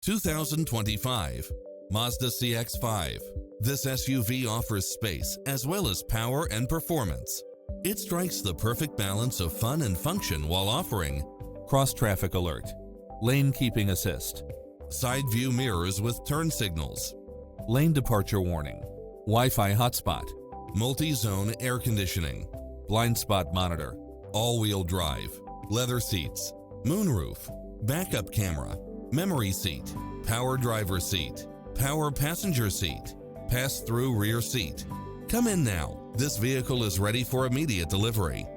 2025 Mazda CX-5. This SUV offers space as well as power and performance. It strikes the perfect balance of fun and function while offering cross-traffic alert, lane keeping assist, side view mirrors with turn signals, lane departure warning, Wi-Fi hotspot, multi-zone air conditioning, blind spot monitor, all-wheel drive, leather seats, moonroof, backup camera, memory seat, power driver seat, power passenger seat, pass-through rear seat. Come in now. This vehicle is ready for immediate delivery.